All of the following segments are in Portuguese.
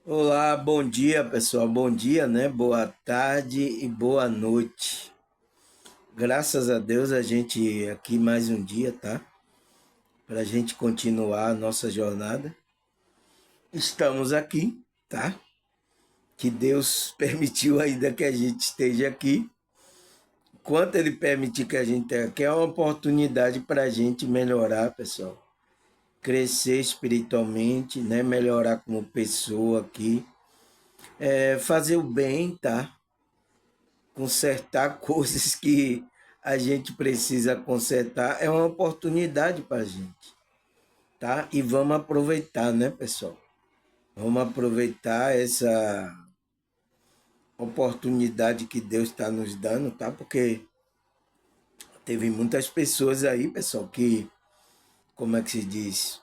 Olá, bom dia pessoal, bom dia, né? Boa tarde e boa noite. Graças a Deus a gente aqui mais um dia, tá? Para a gente continuar a nossa jornada. Estamos aqui, tá? Que Deus permitiu ainda que a gente esteja aqui. Quanto Ele permitir que a gente esteja aqui, é uma oportunidade para a gente melhorar, pessoal. Crescer espiritualmente, né? Melhorar como pessoa aqui. Fazer o bem, tá? Consertar coisas que a gente precisa consertar é uma oportunidade para a gente, tá? E vamos aproveitar, né, pessoal? Vamos aproveitar essa oportunidade que Deus está nos dando, tá? Porque teve muitas pessoas aí, pessoal, que, como é que se diz?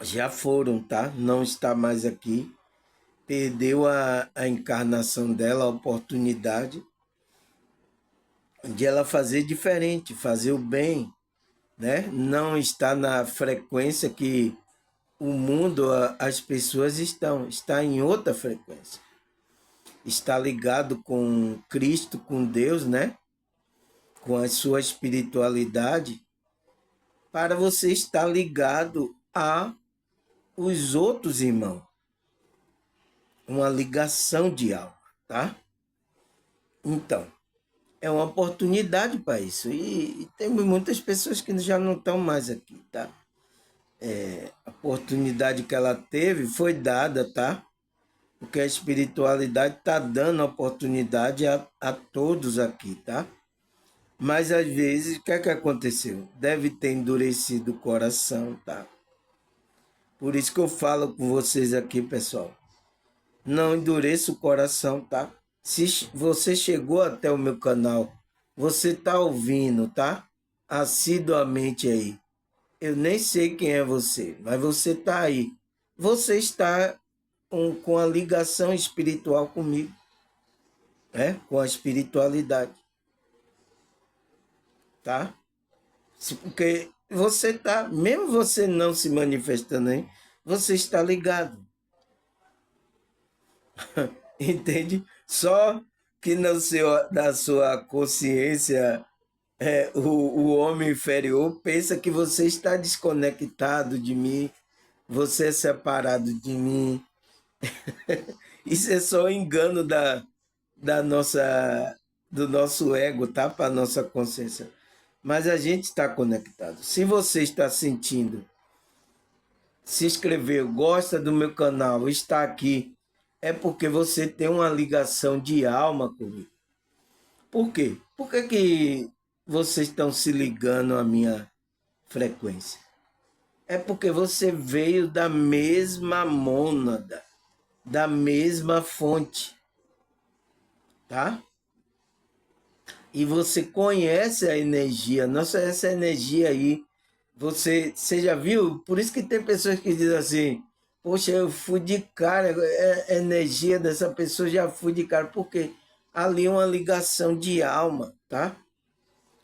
Já foram, tá? Não está mais aqui. Perdeu a encarnação dela, a oportunidade de ela fazer diferente, fazer o bem, né? Não está na frequência que o mundo, as pessoas estão, está em outra frequência. Está ligado com Cristo, com Deus, né? Com a sua espiritualidade, para você estar ligado a os outros irmãos, uma ligação de alma, tá? Então, é uma oportunidade para isso. E tem muitas pessoas que já não estão mais aqui, tá? A oportunidade que ela teve foi dada, tá? Porque a espiritualidade está dando oportunidade a todos aqui, tá? Mas às vezes, o que é que aconteceu? Deve ter endurecido o coração, tá? Por isso que eu falo com vocês aqui, pessoal. Não endureça o coração, tá? Se você chegou até o meu canal, você tá ouvindo, tá? Assiduamente aí. Eu nem sei quem é você, mas você tá aí. Você está com a ligação espiritual comigo, né? Com a espiritualidade, tá? Porque você tá, mesmo você não se manifestando aí, você está ligado, entende? Só que no seu, na sua consciência, o homem inferior pensa que você está desconectado de mim, você é separado de mim. Isso é só engano da nossa, do nosso ego, tá? Para nossa consciência. Mas a gente está conectado. Se você está sentindo, se inscreveu, gosta do meu canal, está aqui, é porque você tem uma ligação de alma comigo. Por quê? Por que vocês estão se ligando à minha frequência? É porque você veio da mesma mônada, da mesma fonte, tá? E você conhece a energia, nossa, essa energia aí, você já viu? Por isso que tem pessoas que dizem assim, poxa, eu fui de cara, a energia dessa pessoa já fui de cara, porque ali é uma ligação de alma, tá?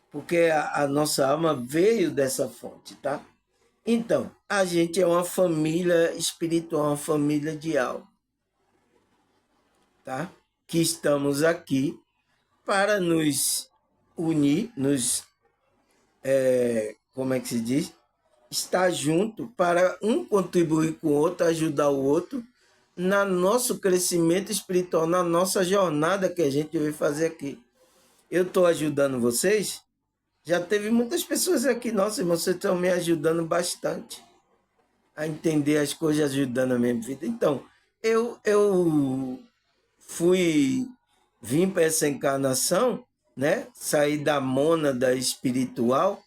Porque a nossa alma veio dessa fonte, tá? Então, a gente é uma família espiritual, uma família de alma, tá? Que estamos aqui para nos unir, como é que se diz? Estar junto para um contribuir com o outro, ajudar o outro na nosso crescimento espiritual, na nossa jornada que a gente veio fazer aqui. Eu estou ajudando vocês? Já teve muitas pessoas aqui, nossa, irmão, vocês estão me ajudando bastante a entender as coisas, ajudando a minha vida. Então, eu fui, vim para essa encarnação, né? Sair da mônada espiritual.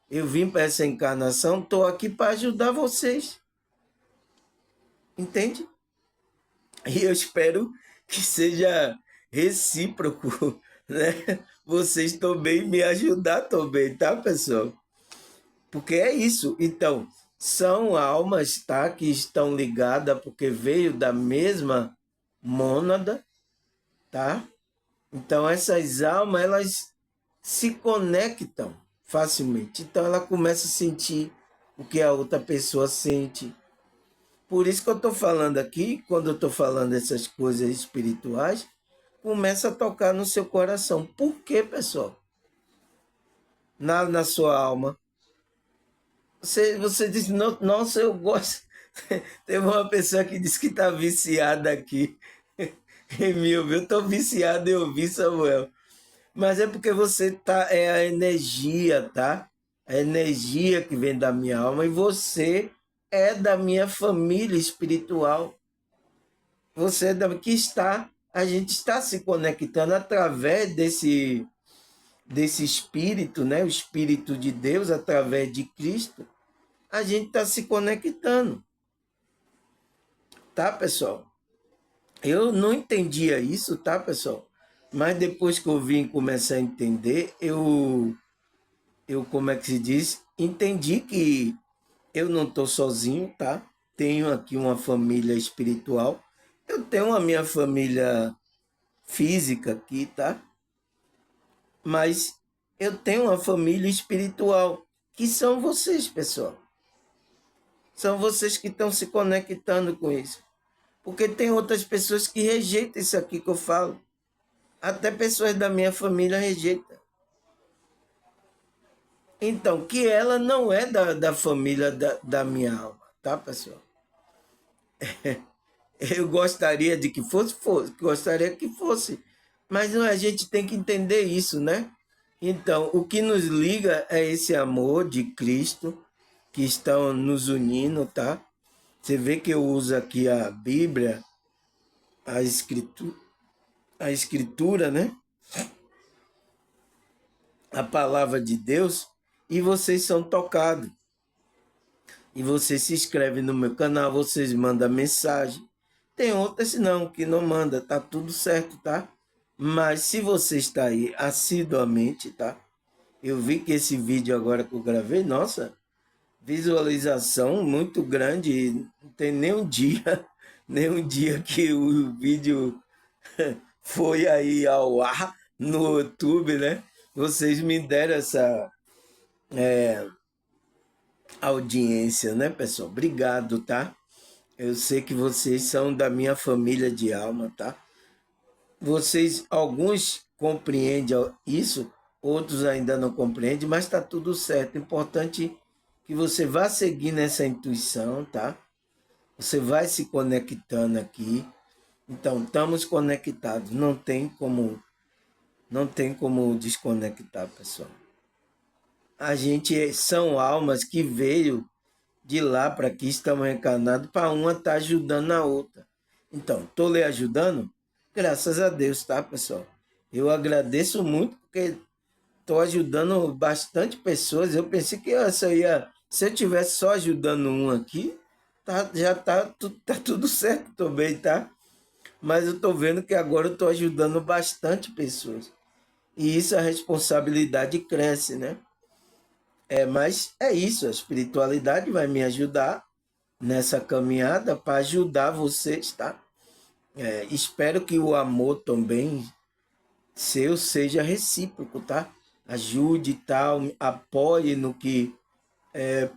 Eu vim para essa encarnação, estou aqui para ajudar vocês, entende? E eu espero que seja recíproco, né? Vocês também me ajudar também, tá, pessoal? Porque é isso. Então, são almas, tá, que estão ligadas porque veio da mesma mônada, tá? Então, essas almas, elas se conectam facilmente. Então, ela começa a sentir o que a outra pessoa sente. Por isso que eu estou falando aqui, quando eu estou falando essas coisas espirituais, começa a tocar no seu coração. Por quê, pessoal? Na sua alma. Você diz, nossa, eu gosto. Teve uma pessoa que disse que está viciada aqui em mim ouvir. Eu estou viciado em ouvir, Samuel. Mas é porque você tá, é a energia, tá? A energia que vem da minha alma e você é da minha família espiritual. Você é da que está, a gente está se conectando através desse espírito, né? O espírito de Deus através de Cristo. A gente está se conectando, tá, pessoal? Eu não entendia isso, tá, pessoal? Mas depois que eu vim começar a entender, eu, como é que se diz, entendi que eu não estou sozinho, tá? Tenho aqui uma família espiritual. Eu tenho a minha família física aqui, tá? Mas eu tenho uma família espiritual, que são vocês, pessoal. São vocês que estão se conectando com isso. Porque tem outras pessoas que rejeitam isso aqui que eu falo. Até pessoas da minha família rejeitam. Então, que ela não é da família da minha alma, tá, pessoal? Eu gostaria de que fosse, gostaria que fosse. Mas a gente tem que entender isso, né? Então, o que nos liga é esse amor de Cristo que estão nos unindo, tá? Você vê que eu uso aqui a Bíblia, a escritura, né? A palavra de Deus, e vocês são tocados. E você se inscreve no meu canal, vocês mandam mensagem. Tem outras não, que não manda, tá tudo certo, tá? Mas se você está aí assiduamente, tá? Eu vi que esse vídeo agora que eu gravei, nossa, visualização muito grande, não tem nem um dia, nem um dia que o vídeo foi aí ao ar no YouTube, né? Vocês me deram essa audiência, né, pessoal? Obrigado, tá? Eu sei que vocês são da minha família de alma, tá? Vocês, alguns compreendem isso, outros ainda não compreendem, mas está tudo certo. Importante que você vá seguir nessa intuição, tá? Você vai se conectando aqui. Então, estamos conectados. Não tem como desconectar, pessoal. A gente são almas que veio de lá para aqui, estamos reencarnados para uma estar ajudando a outra. Então, estou lhe ajudando? Graças a Deus, tá, pessoal? Eu agradeço muito porque estou ajudando bastante pessoas. Eu pensei que se eu tivesse só ajudando um aqui, já tá tudo certo também, tá? Mas eu estou vendo que agora eu estou ajudando bastante pessoas. E isso a responsabilidade cresce, né? Mas é isso, a espiritualidade vai me ajudar nessa caminhada para ajudar vocês, tá? Espero que o amor também seu seja recíproco, tá? Ajude e tal, apoie no que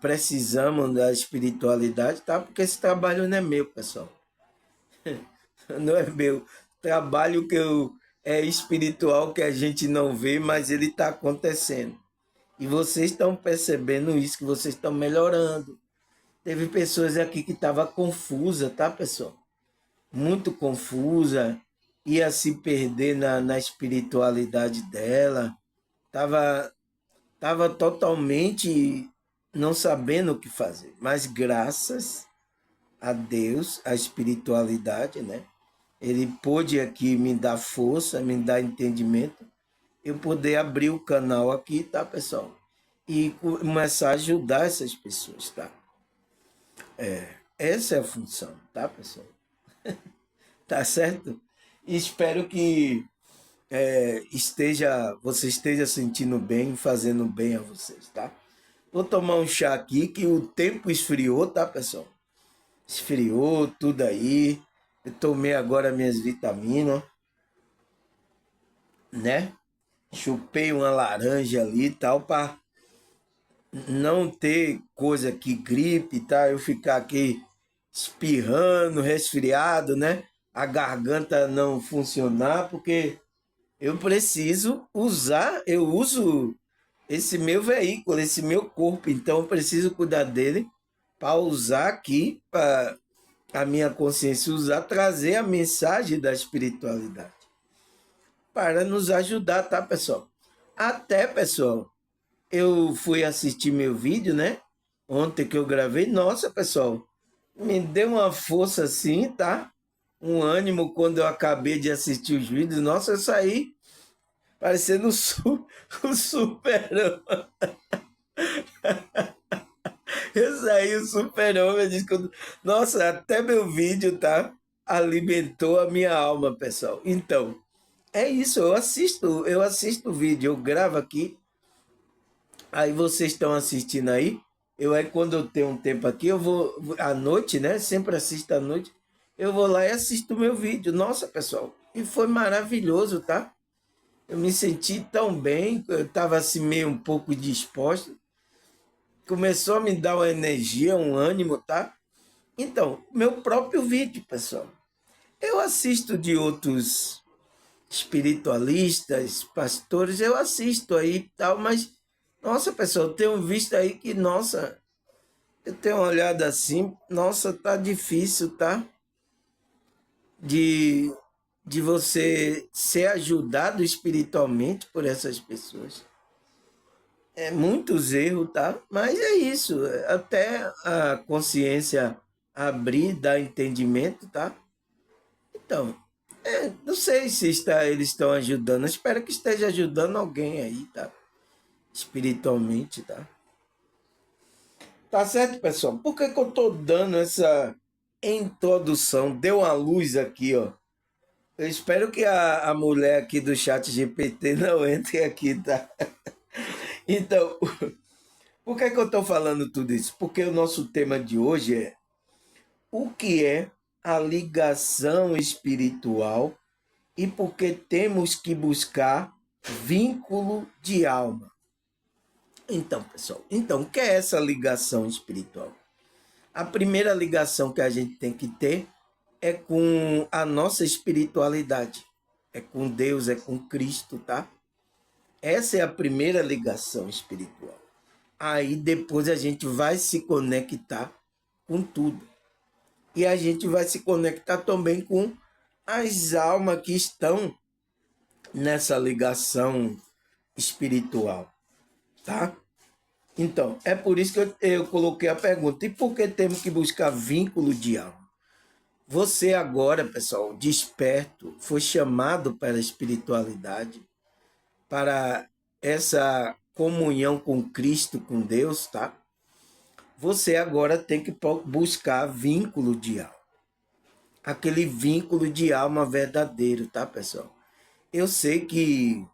precisamos da espiritualidade, tá? Porque esse trabalho não é meu, pessoal. Não é meu. Trabalho é espiritual que a gente não vê, mas ele está acontecendo. E vocês estão percebendo isso, que vocês estão melhorando. Teve pessoas aqui que estavam confusa, tá, pessoal? Muito confusa, ia se perder na espiritualidade dela, tava totalmente não sabendo o que fazer. Mas graças a Deus, a espiritualidade, né? Ele pôde aqui me dar força, me dar entendimento, eu poder abrir o canal aqui, tá, pessoal? E começar a ajudar essas pessoas, tá? Essa é a função, tá, pessoal? Tá certo? E espero que você esteja sentindo bem, fazendo bem a vocês, tá? Vou tomar um chá aqui que o tempo esfriou, tá, pessoal? Esfriou tudo aí. Eu tomei agora minhas vitaminas, né? Chupei uma laranja ali e tal, para não ter coisa que gripe, tá? Eu ficar aqui espirrando, resfriado, né? A garganta não funcionar, porque eu preciso usar, eu uso esse meu veículo, esse meu corpo, então eu preciso cuidar dele para usar aqui, para a minha consciência usar, trazer a mensagem da espiritualidade, para nos ajudar, tá, pessoal? Até, pessoal, eu fui assistir meu vídeo, né? Ontem que eu gravei, nossa, pessoal, me deu uma força assim, tá? Um ânimo quando eu acabei de assistir os vídeos. Nossa, eu saí parecendo o super-homem. Eu saí o super-homem. Nossa, até meu vídeo, tá? Alimentou a minha alma, pessoal. Então, é isso, eu assisto o vídeo, eu gravo aqui, aí vocês estão assistindo aí, eu aí quando eu tenho um tempo aqui, eu vou à noite, né? Sempre assisto à noite, eu vou lá e assisto o meu vídeo. Nossa, pessoal, e foi maravilhoso, tá? Eu me senti tão bem, eu estava assim meio um pouco disposto, começou a me dar uma energia, um ânimo, tá? Então, meu próprio vídeo, pessoal. Eu assisto de outros espiritualistas, pastores, eu assisto aí e tal, mas, nossa, pessoal, eu tenho visto aí que, nossa, eu tenho olhado assim, nossa, tá difícil, tá? De, de você ser ajudado espiritualmente por essas pessoas. É muitos erros, tá? Mas é isso, até a consciência abrir, dar entendimento, tá? Então, não sei se eles estão ajudando. Eu espero que esteja ajudando alguém aí, tá? Espiritualmente, tá? Tá certo, pessoal? Por que que eu tô dando essa introdução? Deu uma luz aqui, ó. Eu espero que a mulher aqui do chat GPT não entre aqui, tá? Então, por que que eu tô falando tudo isso? Porque o nosso tema de hoje é o que é a ligação espiritual e por que temos que buscar vínculo de alma. Então, pessoal, então, o que é essa ligação espiritual? A primeira ligação que a gente tem que ter é com a nossa espiritualidade. É com Deus, é com Cristo, tá? Essa é a primeira ligação espiritual. Aí depois a gente vai se conectar com tudo. E a gente vai se conectar também com as almas que estão nessa ligação espiritual, tá? Então, é por isso que eu coloquei a pergunta: e por que temos que buscar vínculo de alma? Você agora, pessoal, desperto, foi chamado para a espiritualidade, para essa comunhão com Cristo, com Deus, tá? Você agora tem que buscar vínculo de alma. Aquele vínculo de alma verdadeiro, tá, pessoal? Eu sei que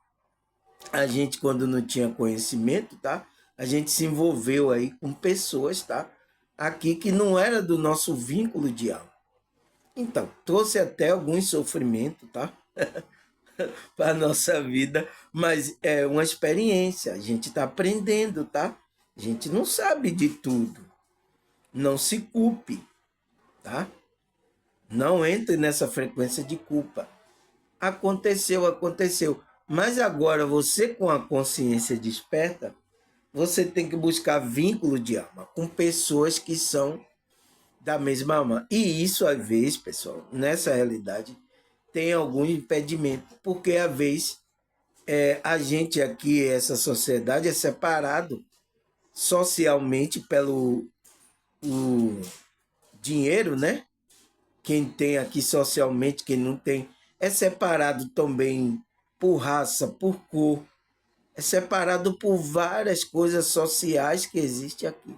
a gente, quando não tinha conhecimento, tá? A gente se envolveu aí com pessoas, tá? Aqui que não era do nosso vínculo de alma. Então, trouxe até algum sofrimento, tá? Para a nossa vida, mas é uma experiência. A gente está aprendendo, tá? A gente não sabe de tudo. Não se culpe, tá? Não entre nessa frequência de culpa. Aconteceu, aconteceu. Mas agora você, com a consciência desperta, você tem que buscar vínculo de alma com pessoas que são da mesma alma. E isso, às vezes, pessoal, nessa realidade, tem algum impedimento, porque às vezes a gente aqui, essa sociedade, é separado socialmente pelo o dinheiro, né? Quem tem aqui socialmente, quem não tem, é separado também por raça, por cor, é separado por várias coisas sociais que existem aqui.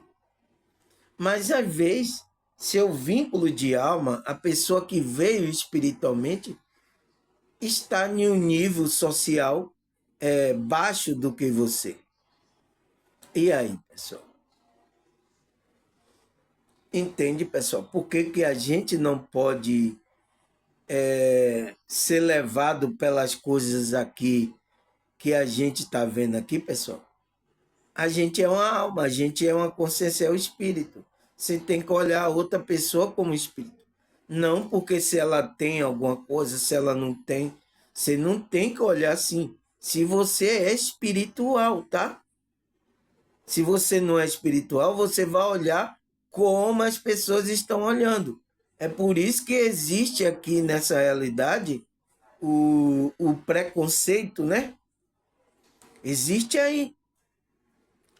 Mas às vezes, seu vínculo de alma, a pessoa que veio espiritualmente, está em um nível social baixo do que você. E aí, pessoal? Entende, pessoal? Por que, que a gente não pode ser levado pelas coisas aqui que a gente está vendo aqui, pessoal? A gente é uma alma, a gente é uma consciência, é o espírito. Você tem que olhar a outra pessoa como espírito. Não porque se ela tem alguma coisa, se ela não tem. Você não tem que olhar assim. Se você é espiritual, tá? Se você não é espiritual, você vai olhar como as pessoas estão olhando. É por isso que existe aqui nessa realidade o preconceito, né? Existe aí.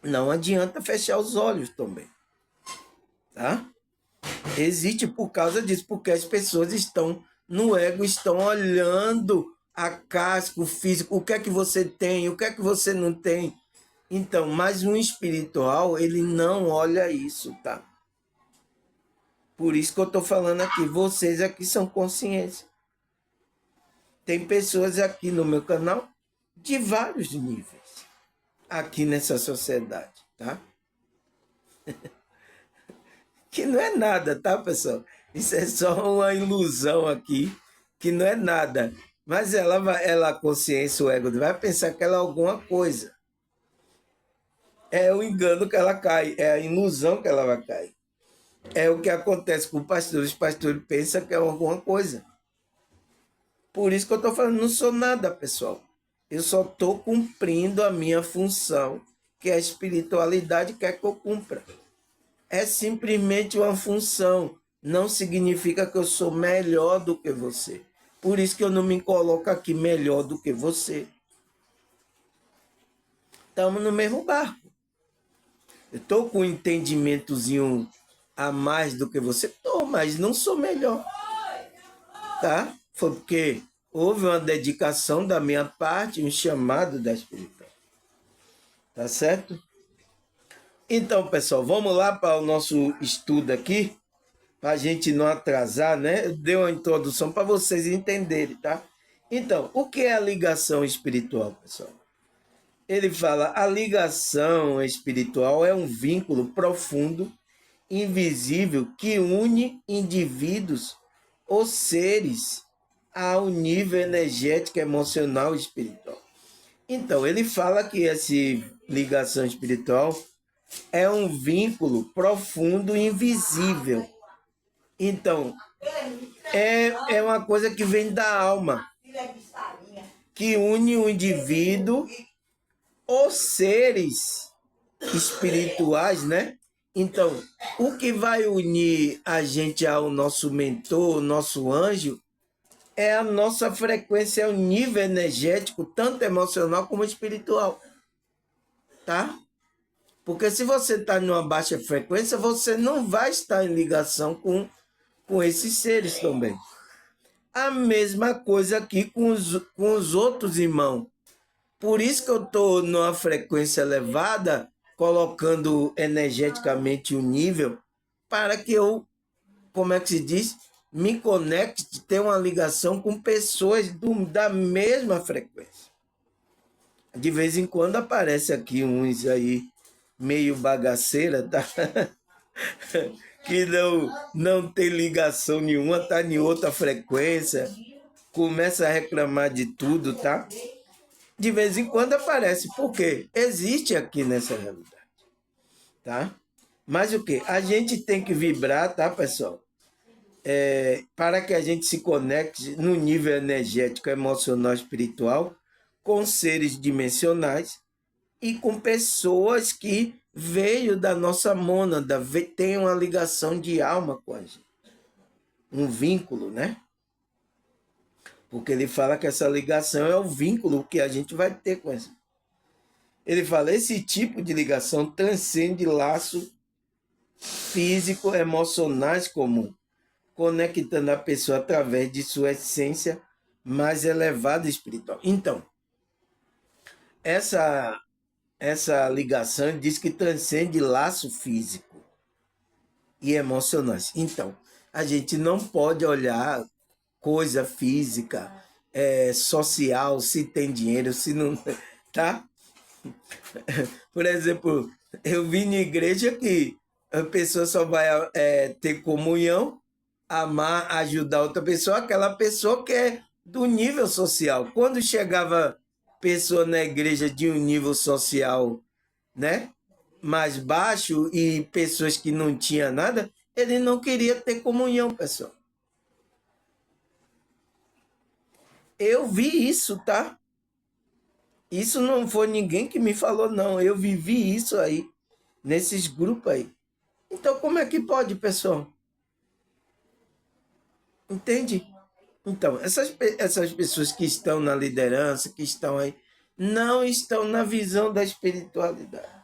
Não adianta fechar os olhos também, tá? Existe por causa disso, porque as pessoas estão no ego, estão olhando a casca, o físico, o que é que você tem, o que é que você não tem. Então, mas um espiritual, ele não olha isso, tá? Por isso que eu estou falando aqui, vocês aqui são consciência. Tem pessoas aqui no meu canal de vários níveis, aqui nessa sociedade, tá? Que não é nada, tá, pessoal? Isso é só uma ilusão aqui, que não é nada. Mas ela a consciência, o ego, vai pensar que ela é alguma coisa. É o engano que ela cai, é a ilusão que ela vai cair. É o que acontece com o pastor. Os pastores pensam que é alguma coisa. Por isso que eu estou falando, não sou nada, pessoal. Eu só estou cumprindo a minha função, que a espiritualidade quer que eu cumpra. É simplesmente uma função. Não significa que eu sou melhor do que você. Por isso que eu não me coloco aqui melhor do que você. Estamos no mesmo barco. Eu estou com um entendimentozinho a mais do que você. Estou, mas não sou melhor. Tá? Foi porque houve uma dedicação da minha parte, um chamado da espiritualidade. Tá certo? Então, pessoal, vamos lá para o nosso estudo aqui, para a gente não atrasar, né? Eu dei uma introdução para vocês entenderem, tá? Então, o que é a ligação espiritual, pessoal? Ele fala, a ligação espiritual é um vínculo profundo, invisível, que une indivíduos ou seres ao nível energético, emocional e espiritual. Então, ele fala que essa ligação espiritual é um vínculo profundo e invisível. Então, é uma coisa que vem da alma, que une o indivíduo ou seres espirituais, né? Então, o que vai unir a gente ao nosso mentor, o nosso anjo, é a nossa frequência, é o nível energético, tanto emocional como espiritual, tá? Porque se você está numa baixa frequência, você não vai estar em ligação com esses seres também. A mesma coisa aqui com os outros irmãos. Por isso que eu estou numa frequência elevada, colocando energeticamente o nível, para que eu, como é que se diz, me conecte, ter uma ligação com pessoas da mesma frequência. De vez em quando aparece aqui uns aí meio bagaceira, tá? Que não tem ligação nenhuma, tá em outra frequência, começa a reclamar de tudo, tá? De vez em quando aparece, porque existe aqui nessa realidade, tá? Mas o que? A gente tem que vibrar, tá, pessoal? Para que a gente se conecte no nível energético, emocional, espiritual, com seres dimensionais e com pessoas que veio da nossa mônada, tem uma ligação de alma com a gente. Um vínculo, né? Porque ele fala que essa ligação é o vínculo que a gente vai ter com essa. Ele fala, esse tipo de ligação transcende laço físico, emocionais comum, conectando a pessoa através de sua essência mais elevada espiritual. Então, essa ligação diz que transcende laço físico e emocionais. Então, a gente não pode olhar coisa física, social, se tem dinheiro, se não, tá? Por exemplo, eu vi na igreja que a pessoa só vai ter comunhão, amar, ajudar outra pessoa, aquela pessoa que é do nível social. Quando chegava pessoa na igreja de um nível social, né? mais baixo e pessoas que não tinham nada, ele não queria ter comunhão, pessoal. Eu vi isso, tá? Isso não foi ninguém que me falou, não. Eu vivi isso aí, nesses grupos aí. Então, como é que pode, pessoal? Entende? Então, essas pessoas que estão na liderança, que estão aí, não estão na visão da espiritualidade.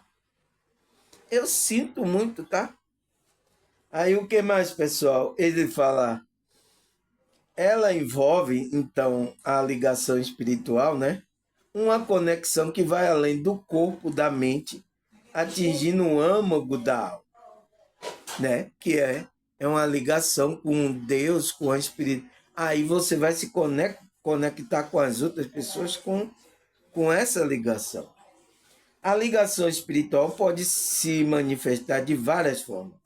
Eu sinto muito, tá? Aí o que mais, pessoal? Ele fala, ela envolve, então, a ligação espiritual, né? Uma conexão que vai além do corpo, da mente, atingindo o âmago da alma, né? Que é uma ligação com Deus, com a espírito. Aí você vai se conectar com as outras pessoas com essa ligação. A ligação espiritual pode se manifestar de várias formas,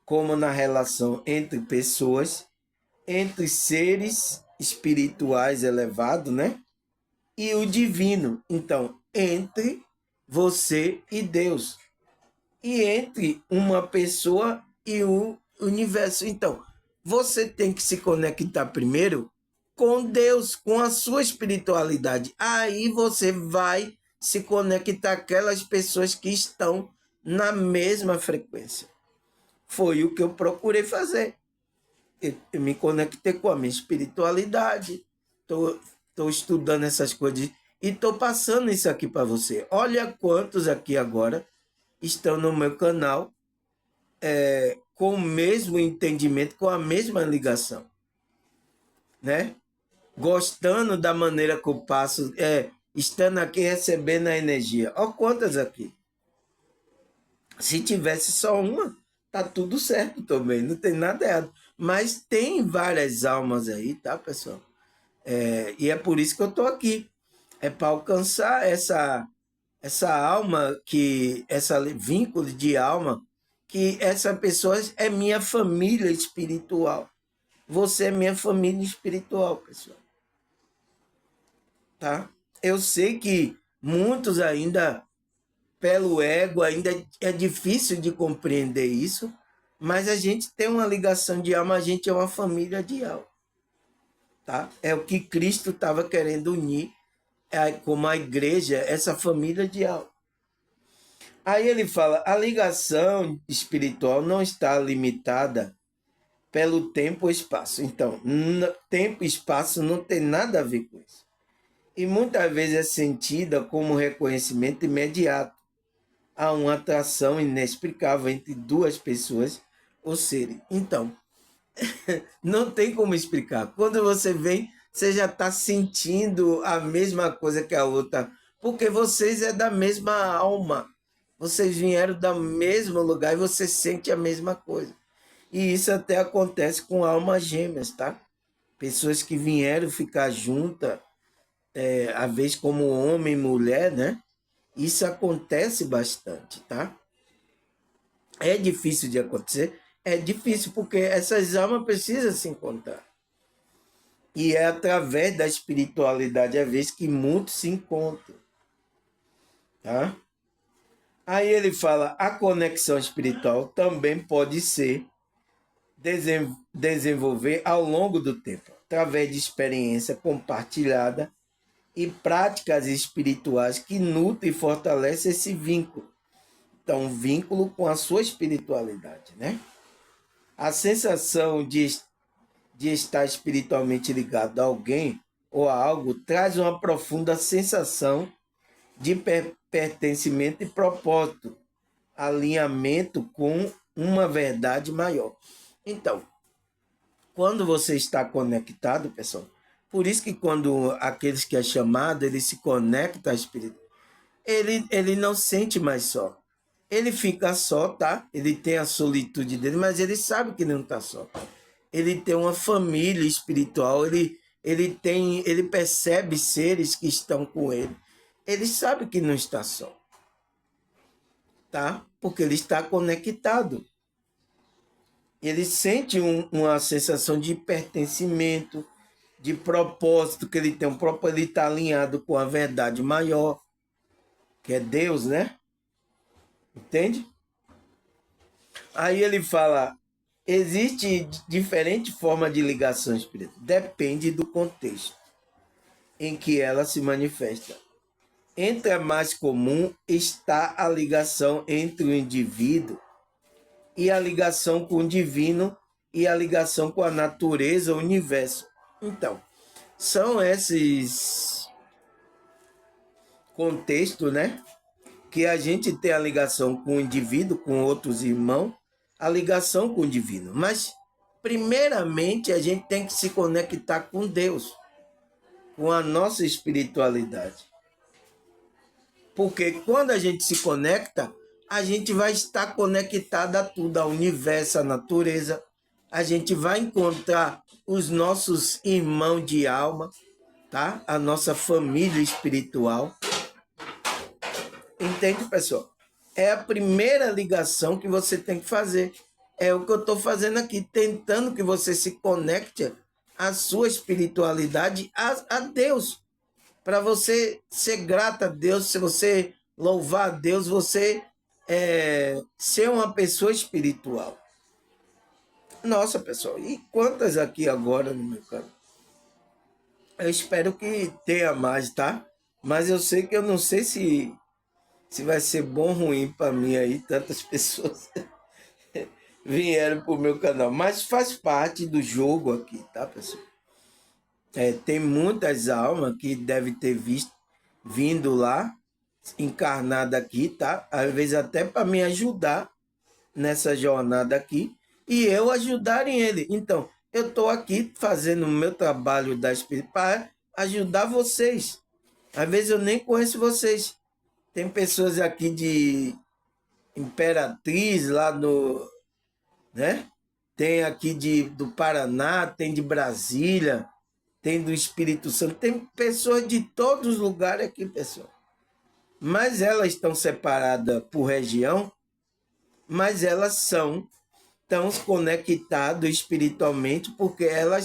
como na relação entre pessoas, entre seres espirituais elevados, né? E o divino. Então, entre você e Deus. E entre uma pessoa e o universo. Então, você tem que se conectar primeiro com Deus, com a sua espiritualidade. Aí você vai se conectar com aquelas pessoas que estão na mesma frequência. Foi o que eu procurei fazer. Eu me conectei com a minha espiritualidade. Estou estudando essas coisas e estou passando isso aqui para você. Olha quantos aqui agora estão no meu canal com o mesmo entendimento, com a mesma ligação, né? Gostando da maneira que eu passo, estando aqui recebendo a energia. Olha quantas aqui. Se tivesse só uma, tá tudo certo também, não tem nada errado. Mas tem várias almas aí, tá, pessoal? E é por isso que eu tô aqui. É para alcançar essa alma, essa vínculo de alma, que essa pessoa é minha família espiritual. Você é minha família espiritual, pessoal. Tá? Eu sei que muitos ainda, pelo ego, ainda é difícil de compreender isso, mas a gente tem uma ligação de alma, a gente é uma família de alma. Tá? É o que Cristo estava querendo unir, como a igreja, essa família de alma. Aí ele fala, a ligação espiritual não está limitada pelo tempo ou espaço. Então, tempo e espaço não tem nada a ver com isso. E muitas vezes é sentida como reconhecimento imediato. Há uma atração inexplicável entre duas pessoas ou seres. Então, não tem como explicar. Quando você vem, você já está sentindo a mesma coisa que a outra, porque vocês é da mesma alma. Vocês vieram do mesmo lugar e você sente a mesma coisa. E isso até acontece com almas gêmeas, tá? Pessoas que vieram ficar juntas, às vezes como homem e mulher, né? Isso acontece bastante, tá? É difícil de acontecer? É difícil porque essas almas precisam se encontrar. E é através da espiritualidade, às vezes, que muitos se encontram, tá? Aí ele fala, a conexão espiritual também pode ser desenvolver ao longo do tempo, através de experiência compartilhada e práticas espirituais que nutrem e fortalecem esse vínculo. Então, um vínculo com a sua espiritualidade, né? A sensação de estar espiritualmente ligado a alguém ou a algo traz uma profunda sensação de pertencimento e propósito, alinhamento com uma verdade maior. Então, quando você está conectado, pessoal, por isso que quando aqueles que é chamado, ele se conecta ao Espírito, ele não sente mais só. Ele fica só, tá? Ele tem a solitude dele, mas ele sabe que não está só. Ele tem uma família espiritual, ele percebe seres que estão com ele. Ele sabe que não está só, tá? Porque ele está conectado. Ele sente uma sensação de pertencimento, de propósito, que ele tem um propósito, ele está alinhado com a verdade maior, que é Deus, né? Entende? Aí ele fala, existe diferente forma de ligação espiritual. Depende do contexto em que ela se manifesta. Entre a mais comum está a ligação entre o indivíduo e a ligação com o divino e a ligação com a natureza, o universo. Então, são esses contextos, né? Que a gente tem a ligação com o indivíduo, com outros irmãos, a ligação com o divino. Mas, primeiramente, a gente tem que se conectar com Deus, com a nossa espiritualidade. Porque quando a gente se conecta, a gente vai estar conectado a tudo, ao universo, à natureza. A gente vai encontrar os nossos irmãos de alma, tá? A nossa família espiritual. Entende, pessoal? É a primeira ligação que você tem que fazer. É o que eu estou fazendo aqui, tentando que você se conecte à sua espiritualidade, a Deus. Para você ser grato a Deus, se você louvar a Deus, você ser uma pessoa espiritual. Nossa, pessoal, e quantas aqui agora no meu canal? Eu espero que tenha mais, tá? Mas eu sei que eu não sei se vai ser bom ou ruim para mim aí, tantas pessoas vieram pro meu canal. Mas faz parte do jogo aqui, tá, pessoal? Tem muitas almas que devem ter vindo lá, encarnada aqui, tá? Às vezes até para me ajudar nessa jornada aqui e eu ajudarem ele. Então, eu estou aqui fazendo o meu trabalho da espírita para ajudar vocês. Às vezes eu nem conheço vocês. Tem pessoas aqui de Imperatriz, lá no, né? Tem aqui do Paraná, tem de Brasília, tem do Espírito Santo, tem pessoas de todos os lugares aqui, pessoal. Mas elas estão separadas por região, mas elas estão conectadas espiritualmente porque elas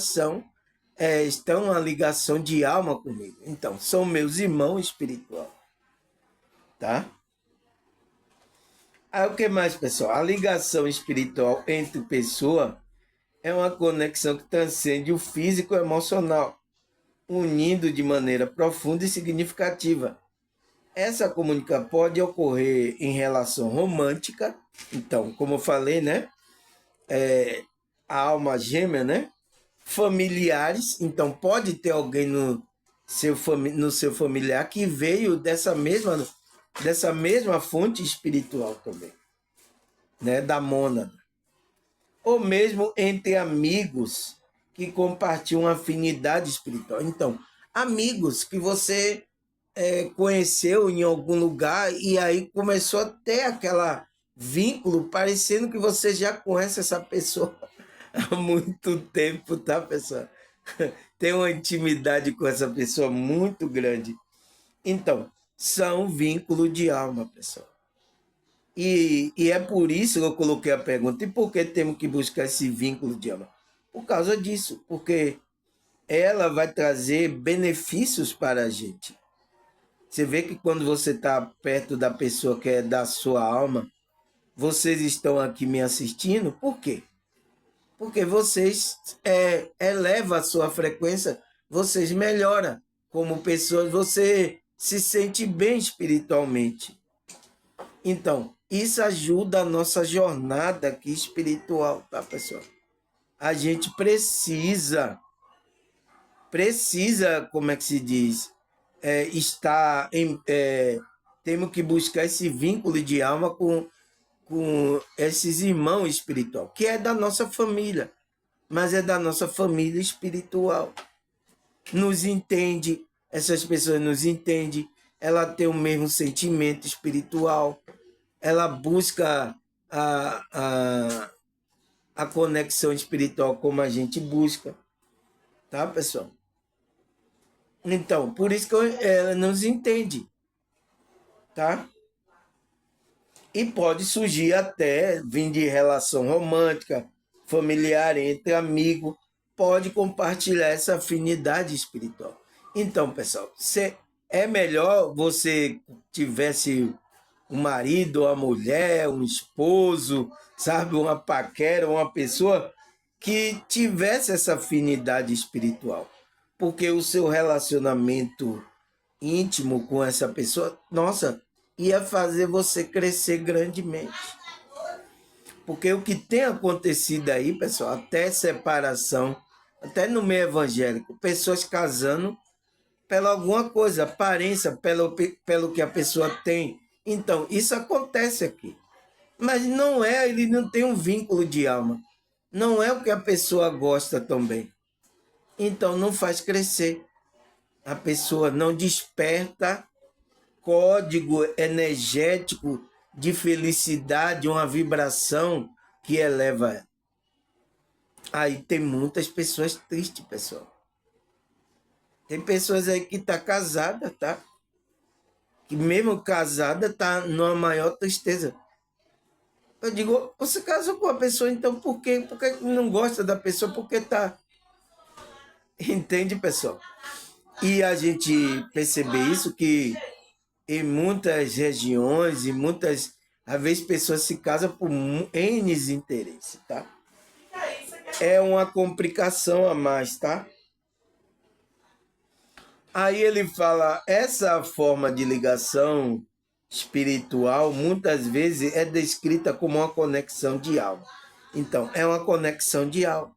estão uma ligação de alma comigo. Então, são meus irmãos espirituais, tá? Aí o que mais, pessoal? A ligação espiritual entre pessoa é uma conexão que transcende o físico e o emocional, unindo de maneira profunda e significativa. Essa comunicação pode ocorrer em relação romântica, então, como eu falei, né? A alma gêmea, né? Familiares, então pode ter alguém no seu familiar que veio dessa mesma fonte espiritual também, né? Da mônada. Ou mesmo entre amigos que compartilham uma afinidade espiritual. Então, amigos que você conheceu em algum lugar e aí começou a ter aquela vínculo, parecendo que você já conhece essa pessoa há muito tempo, tá, pessoal? Tem uma intimidade com essa pessoa muito grande. Então, são vínculos de alma, pessoal. E é por isso que eu coloquei a pergunta: e por que temos que buscar esse vínculo de alma? Por causa disso, porque ela vai trazer benefícios para a gente. Você vê que quando você está perto da pessoa que é da sua alma, vocês estão aqui me assistindo, por quê? Porque vocês elevam a sua frequência, vocês melhoram como pessoas, você se sente bem espiritualmente. Então, isso ajuda a nossa jornada aqui espiritual, tá, pessoal? A gente precisa, como é que se diz? Temos que buscar esse vínculo de alma com esses irmãos espirituais, que é da nossa família, mas é da nossa família espiritual. Nos entende, essas pessoas nos entendem, ela tem o mesmo sentimento espiritual, ela busca a conexão espiritual como a gente busca, tá, pessoal? Então, por isso que ela nos entende, tá? E pode surgir até, vir de relação romântica, familiar, entre amigos, pode compartilhar essa afinidade espiritual. Então, pessoal, é melhor você tivesse um marido, uma mulher, um esposo, sabe, uma paquera, uma pessoa que tivesse essa afinidade espiritual. Porque o seu relacionamento íntimo com essa pessoa, nossa, ia fazer você crescer grandemente. Porque o que tem acontecido aí, pessoal, até separação, até no meio evangélico, pessoas casando pela alguma coisa, aparência, pelo que a pessoa tem. Então, isso acontece aqui. Mas não é, ele não tem um vínculo de alma. Não é o que a pessoa gosta também. Então, não faz crescer. A pessoa não desperta código energético de felicidade, uma vibração que eleva ela. Aí tem muitas pessoas tristes, pessoal. Tem pessoas aí que tá casada, tá? Que mesmo casada tá numa maior tristeza. Eu digo, você casou com a pessoa, então por quê? Por que não gosta da pessoa? Porque tá... Entende, pessoal? E a gente percebe isso que em muitas regiões, e muitas, às vezes, pessoas se casam por N interesses, tá? É uma complicação a mais, tá? Aí ele fala, essa forma de ligação espiritual, muitas vezes, é descrita como uma conexão de alma. Então, é uma conexão de alma,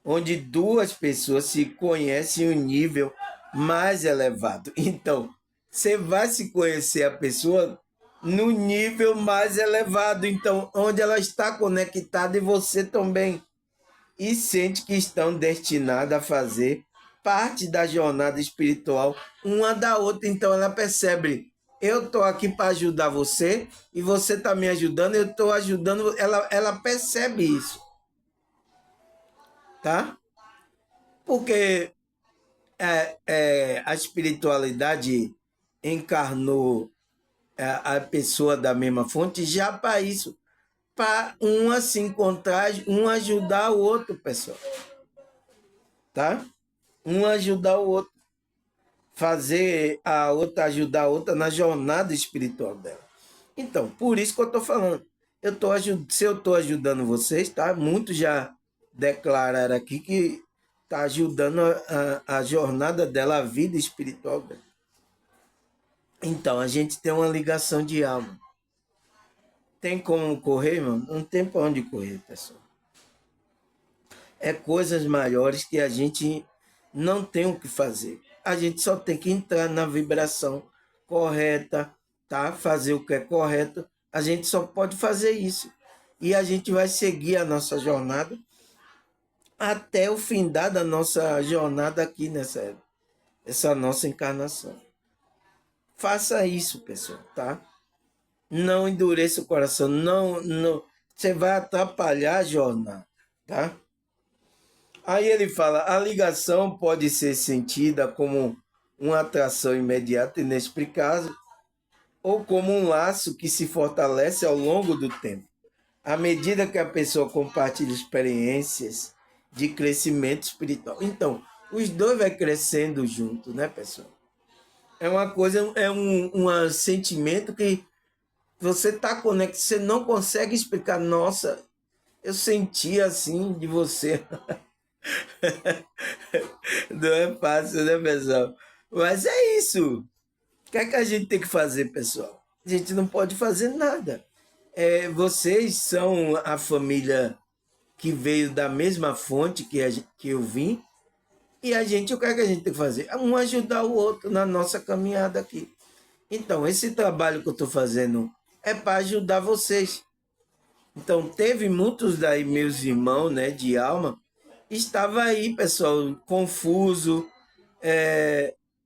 onde duas pessoas se conhecem em um nível mais elevado. Então, você vai se conhecer a pessoa no nível mais elevado, então, onde ela está conectada e você também, e sente que estão destinadas a fazer parte da jornada espiritual uma da outra. Então, ela percebe, eu estou aqui para ajudar você e você está me ajudando, eu estou ajudando, ela percebe isso, tá? Porque a espiritualidade encarnou a pessoa da mesma fonte já para isso, para uma se encontrar, um ajudar o outro, pessoal, tá? Um ajudar o outro, fazer a outra ajudar a outra na jornada espiritual dela. Então, por isso que eu estou falando, se eu estou ajudando vocês, tá? Muitos já declararam aqui que está ajudando a jornada dela, a vida espiritual dela. Então, a gente tem uma ligação de alma. Tem como correr, irmão? Não tem para onde correr, pessoal. É coisas maiores que a gente não tem o que fazer. A gente só tem que entrar na vibração correta, tá? Fazer o que é correto. A gente só pode fazer isso. E a gente vai seguir a nossa jornada até o fim da nossa jornada aqui essa nossa encarnação. Faça isso, pessoal, tá? Não endureça o coração, não, você vai atrapalhar a jornada, tá? Aí ele fala, a ligação pode ser sentida como uma atração imediata e inexplicável, ou como um laço que se fortalece ao longo do tempo, à medida que a pessoa compartilha experiências de crescimento espiritual. Então, os dois vai crescendo junto, né, pessoal? É uma coisa, um sentimento que você está conectado, você não consegue explicar. Nossa, eu senti assim de você. Não é fácil, né, pessoal? Mas é isso. O que é que a gente tem que fazer, pessoal? A gente não pode fazer nada. Vocês são a família que veio da mesma fonte que eu vim. E o que é que a gente tem que fazer? Um ajudar o outro na nossa caminhada aqui. Então, esse trabalho que eu estou fazendo é para ajudar vocês. Então, teve muitos daí, meus irmãos, né, de alma, estava aí, pessoal, confuso,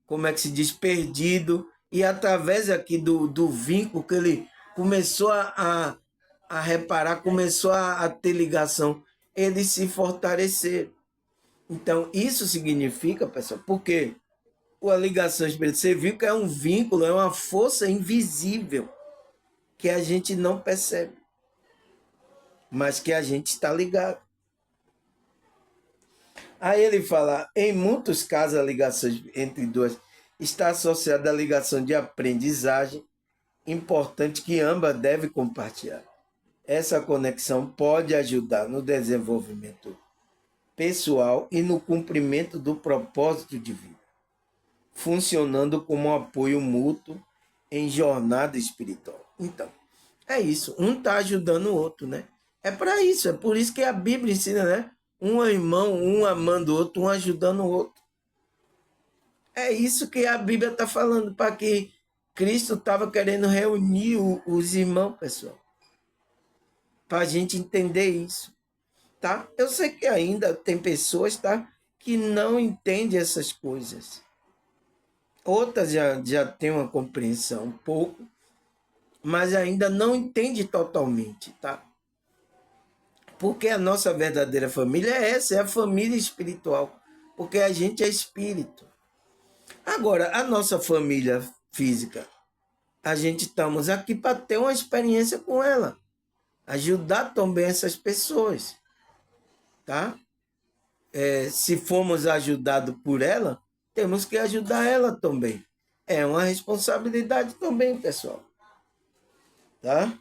como é que se diz, perdido, e através aqui do vínculo que ele começou a reparar, começou a ter ligação, eles se fortaleceram. Então, isso significa, pessoal, porque a ligação espiritual, você viu que é um vínculo, é uma força invisível que a gente não percebe, mas que a gente está ligado. Aí ele fala, em muitos casos a ligação entre duas está associada à ligação de aprendizagem, importante que ambas devem compartilhar. Essa conexão pode ajudar no desenvolvimento pessoal e no cumprimento do propósito de vida, funcionando como um apoio mútuo em jornada espiritual. Então, é isso. Um está ajudando o outro, né? É para isso, é por isso que a Bíblia ensina, né? Um irmão, um amando o outro, um ajudando o outro. É isso que a Bíblia está falando, para que Cristo estava querendo reunir os irmãos, pessoal. Para a gente entender isso, tá? Eu sei que ainda tem pessoas, tá? Que não entendem essas coisas. Outras já têm uma compreensão um pouco, mas ainda não entende totalmente, tá? Porque a nossa verdadeira família é essa, é a família espiritual, porque a gente é espírito. Agora, a nossa família física, a gente estamos aqui para ter uma experiência com ela, ajudar também essas pessoas, tá? Se formos ajudados por ela, temos que ajudar ela também. É uma responsabilidade também, pessoal, tá?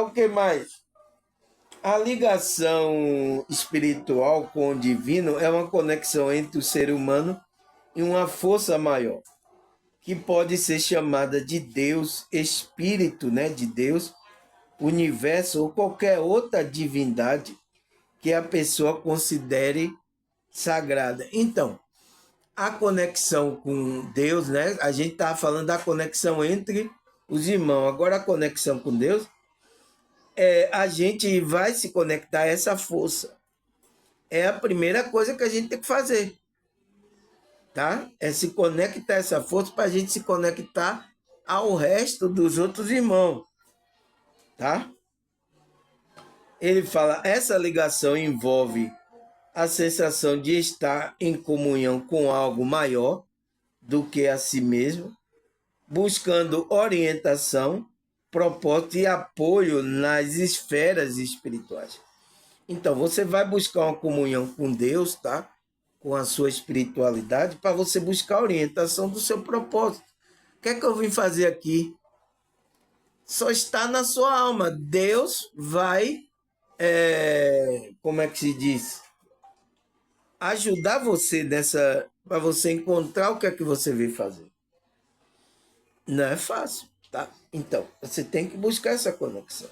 O que mais? A ligação espiritual com o divino é uma conexão entre o ser humano e uma força maior, que pode ser chamada de Deus, Espírito, né, de Deus, universo ou qualquer outra divindade que a pessoa considere sagrada. Então, a conexão com Deus, né? A gente está falando da conexão entre os irmãos. Agora, a conexão com Deus, a gente vai se conectar a essa força. É a primeira coisa que a gente tem que fazer, tá? É se conectar a essa força para a gente se conectar ao resto dos outros irmãos, tá? Ele fala, essa ligação envolve a sensação de estar em comunhão com algo maior do que a si mesmo, buscando orientação, propósito e apoio nas esferas espirituais. Então, você vai buscar uma comunhão com Deus, tá? Com a sua espiritualidade, para você buscar a orientação do seu propósito. O que é que eu vim fazer aqui? Só está na sua alma. Deus vai, como é que se diz? Ajudar você nessa, para você encontrar o que é que você veio fazer. Não é fácil, tá? Então, você tem que buscar essa conexão.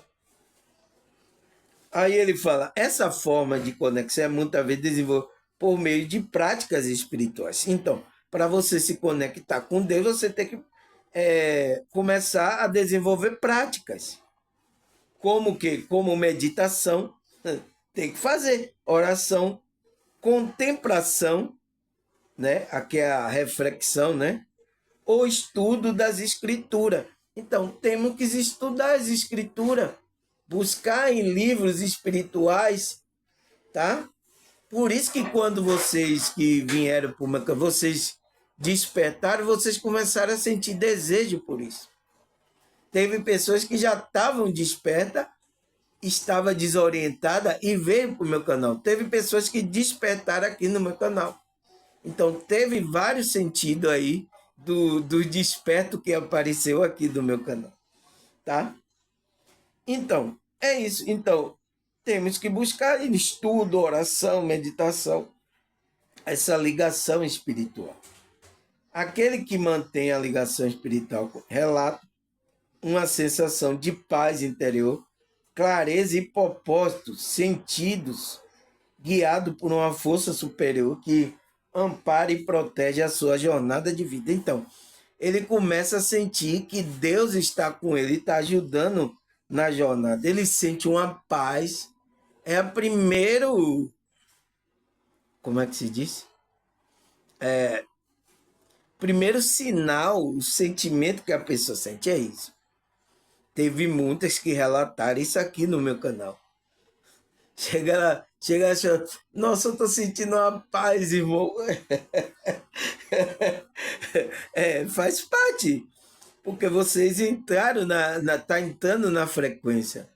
Aí ele fala, essa forma de conexão é muitas vezes desenvolvida por meio de práticas espirituais. Então, para você se conectar com Deus, você tem que começar a desenvolver práticas. Como que? Como meditação, tem que fazer oração, contemplação, né? Aqui é a reflexão, né? O estudo das escrituras. Então, temos que estudar as escrituras, buscar em livros espirituais, tá? Por isso que quando vocês que vieram para uma, vocês despertaram, vocês começaram a sentir desejo por isso. Teve pessoas que já estavam despertas, estava desorientada e veio para o meu canal. Teve pessoas que despertaram aqui no meu canal. Então, teve vários sentidos aí do desperto que apareceu aqui do meu canal, tá? Então, é isso. Então, temos que buscar estudo, oração, meditação, essa ligação espiritual. Aquele que mantém a ligação espiritual relata uma sensação de paz interior, clareza e propósitos, sentidos, guiado por uma força superior que ampara e protege a sua jornada de vida. Então, ele começa a sentir que Deus está com ele, está ajudando na jornada. Ele sente uma paz. É a primeiro, como é que se diz? Primeiro sinal, o sentimento que a pessoa sente é isso. Teve muitas que relataram isso aqui no meu canal. Chega achando, nossa, eu tô sentindo uma paz, irmão. Faz parte, porque vocês entraram tá entrando na frequência,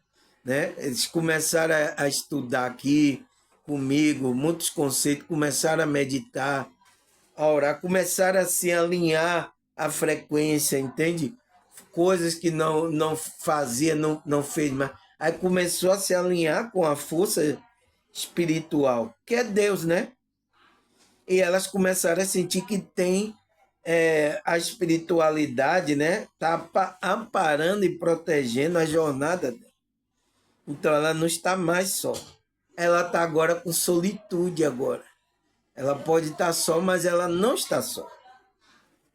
né? Eles começaram a estudar aqui comigo, muitos conceitos, começaram a meditar, a orar, começaram a se alinhar a frequência, entende? coisas que não fazia, não fez mais. Aí começou a se alinhar com a força espiritual, que é Deus, né? E elas começaram a sentir que tem a espiritualidade, né? Tá amparando e protegendo a jornada dela. Então ela não está mais só. Ela está agora com solitude agora. Ela pode estar só, mas ela não está só.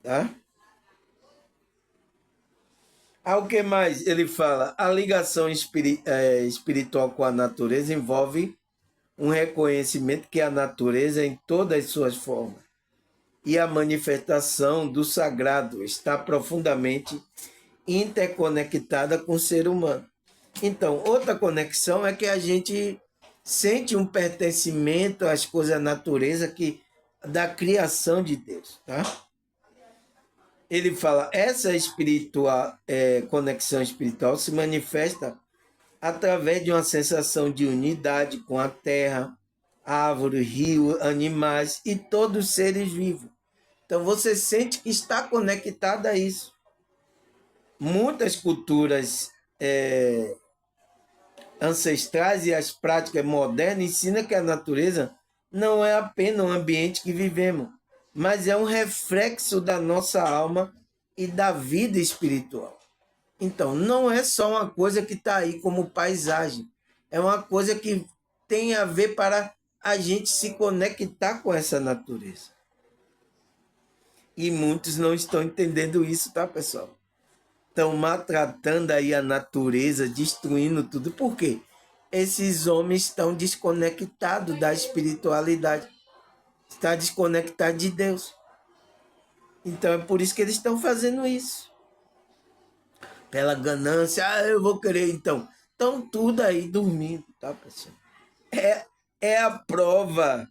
Tá? O que mais ele fala? A ligação espiritual com a natureza envolve um reconhecimento que a natureza, em todas as suas formas, e a manifestação do sagrado está profundamente interconectada com o ser humano. Então, outra conexão é que a gente sente um pertencimento às coisas da natureza da criação de Deus, tá? Ele fala, essa conexão espiritual se manifesta através de uma sensação de unidade com a terra, árvore, rio, animais e todos os seres vivos. Então você sente que está conectado a isso. Muitas culturas ancestrais e as práticas modernas ensinam que a natureza não é apenas um ambiente que vivemos, mas é um reflexo da nossa alma e da vida espiritual. Então, não é só uma coisa que está aí como paisagem, é uma coisa que tem a ver para a gente se conectar com essa natureza. E muitos não estão entendendo isso, tá, pessoal? Estão maltratando aí a natureza, destruindo tudo. Por quê? Esses homens estão desconectados da espiritualidade. Está desconectado de Deus. Então é por isso que eles estão fazendo isso. Pela ganância, eu vou querer então. Estão tudo aí dormindo, tá, pessoal? É a prova,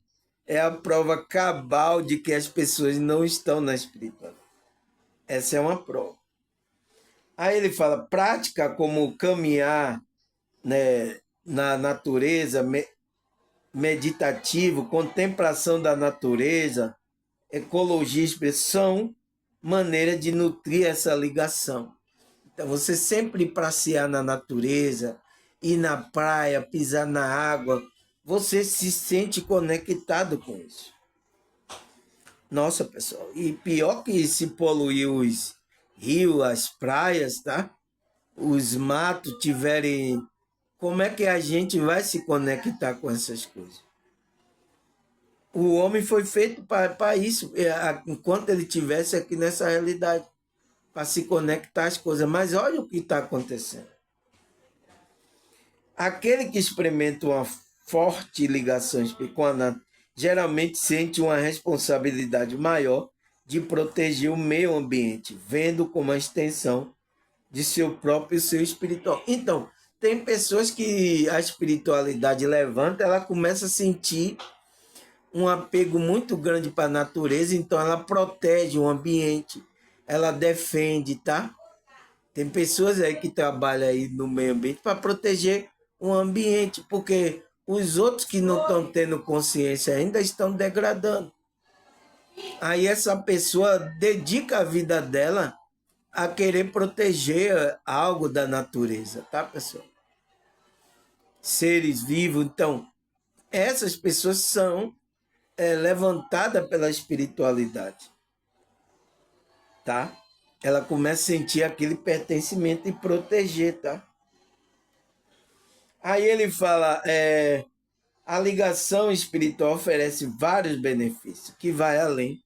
cabal de que as pessoas não estão na espiritualidade. Essa é uma prova. Aí ele fala, prática como caminhar, né, na natureza, meditativo, contemplação da natureza, ecologia, expressão, maneira de nutrir essa ligação. Então, você sempre passear na natureza, ir na praia, pisar na água, você se sente conectado com isso. Nossa, pessoal, e pior que se poluir os rios, as praias, tá? Os matos tiverem... Como é que a gente vai se conectar com essas coisas? O homem foi feito para isso, enquanto ele estivesse aqui nessa realidade, para se conectar às coisas. Mas olha o que está acontecendo. Aquele que experimenta uma forte ligação com a natureza, geralmente sente uma responsabilidade maior de proteger o meio ambiente, vendo como a extensão de seu próprio ser espiritual. Então, tem pessoas que a espiritualidade levanta, ela começa a sentir um apego muito grande para a natureza, então ela protege o ambiente, ela defende, tá? Tem pessoas aí que trabalham aí no meio ambiente para proteger o ambiente, porque os outros que não estão tendo consciência ainda estão degradando. Aí essa pessoa dedica a vida dela a querer proteger algo da natureza, tá, pessoal? Seres vivos. Então, essas pessoas são levantadas pela espiritualidade, tá? Ela começa a sentir aquele pertencimento e proteger, tá? Aí ele fala, a ligação espiritual oferece vários benefícios, que vai além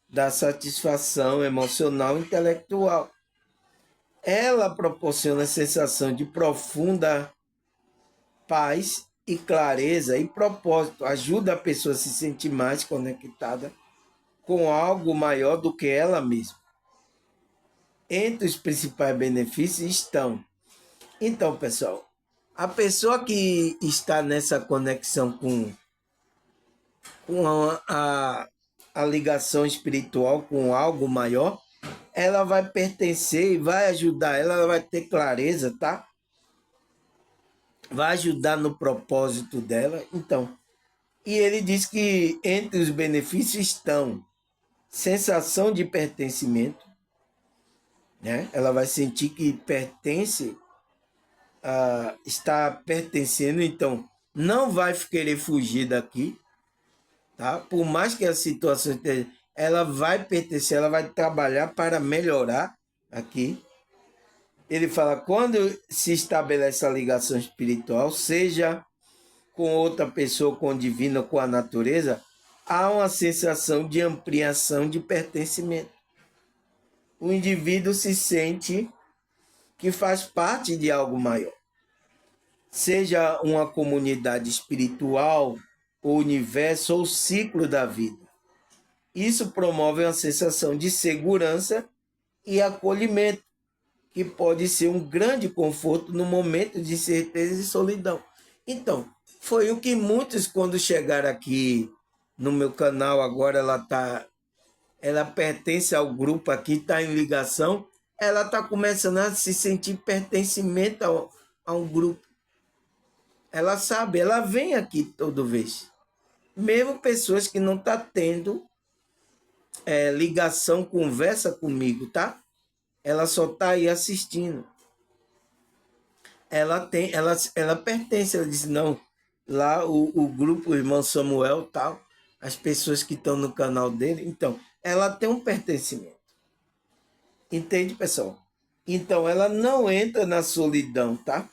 da satisfação emocional e intelectual. Ela proporciona a sensação de profunda paz e clareza e propósito, ajuda a pessoa a se sentir mais conectada com algo maior do que ela mesma. Entre os principais benefícios estão... Então, pessoal, a pessoa que está nessa conexão com a ligação espiritual com algo maior, ela vai pertencer e vai ajudar ela vai ter clareza, tá? Vai ajudar no propósito dela. Então, e ele diz que entre os benefícios estão sensação de pertencimento, né? Ela vai sentir que pertence, está pertencendo, então não vai querer fugir daqui, tá? Por mais que a situação esteja, ela vai pertencer, ela vai trabalhar para melhorar aqui. Ele fala, quando se estabelece a ligação espiritual, seja com outra pessoa, com o divino, com a natureza, há uma sensação de ampliação de pertencimento. O indivíduo se sente que faz parte de algo maior. Seja uma comunidade espiritual, o universo ou o ciclo da vida. Isso promove uma sensação de segurança e acolhimento, que pode ser um grande conforto no momento de incerteza e solidão. Então, foi o que muitos, quando chegaram aqui no meu canal, agora ela pertence ao grupo aqui, está em ligação, ela está começando a se sentir pertencimento a um grupo. Ela sabe, ela vem aqui toda vez. Mesmo pessoas que não estão tendo ligação, conversa comigo, tá? Ela só está aí assistindo. Ela pertence, ela diz, não, lá o grupo, o irmão Samuel, tal, as pessoas que estão no canal dele, então, ela tem um pertencimento. Entende, pessoal? Então, ela não entra na solidão, tá?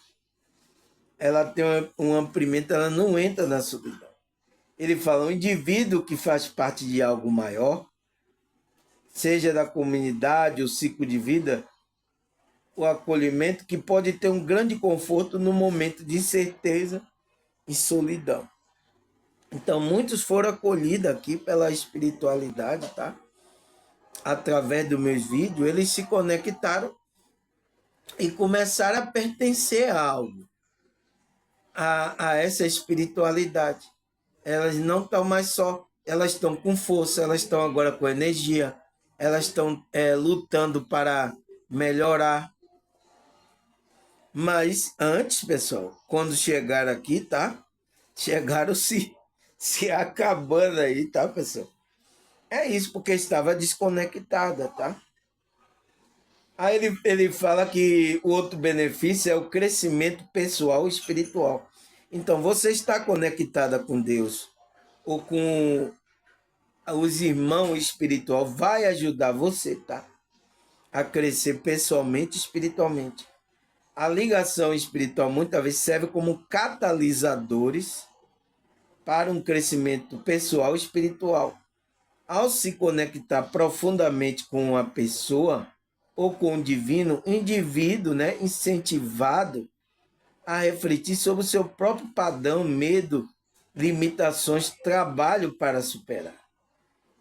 Ela tem um amprimento, ela não entra na solidão. Ele fala, um indivíduo que faz parte de algo maior, seja da comunidade, o ciclo de vida, o acolhimento, que pode ter um grande conforto no momento de incerteza e solidão. Então, muitos foram acolhidos aqui pela espiritualidade, tá? Através dos meus vídeos, eles se conectaram e começaram a pertencer a algo, a essa espiritualidade. Elas não estão mais só, elas estão com força, elas estão agora com energia, elas estão lutando para melhorar. Mas antes, pessoal, quando chegaram aqui, tá? Chegaram se acabando aí, tá, pessoal? É isso, porque estava desconectada, tá? Aí ele fala que o outro benefício é o crescimento pessoal e espiritual. Então, você está conectada com Deus ou com os irmãos espiritual, vai ajudar você, tá? A crescer pessoalmente e espiritualmente. A ligação espiritual muitas vezes serve como catalisadores para um crescimento pessoal e espiritual. Ao se conectar profundamente com a pessoa ou com o divino, o indivíduo, né, incentivado a refletir sobre o seu próprio padrão, medo, limitações, trabalho para superar.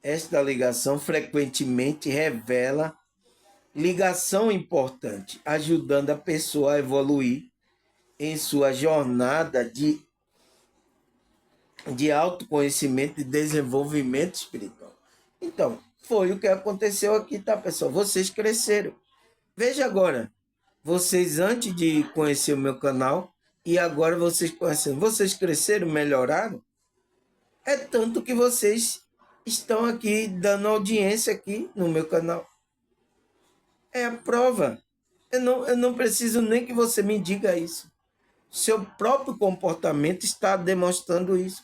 Esta ligação frequentemente revela ligação importante, ajudando a pessoa a evoluir em sua jornada de autoconhecimento e desenvolvimento espiritual. Então, foi o que aconteceu aqui, tá, pessoal? Vocês cresceram. Veja agora, vocês antes de conhecer o meu canal e agora vocês conhecendo, vocês cresceram, melhoraram? É tanto que vocês estão aqui dando audiência aqui no meu canal. É a prova. Eu não preciso nem que você me diga isso. Seu próprio comportamento está demonstrando isso.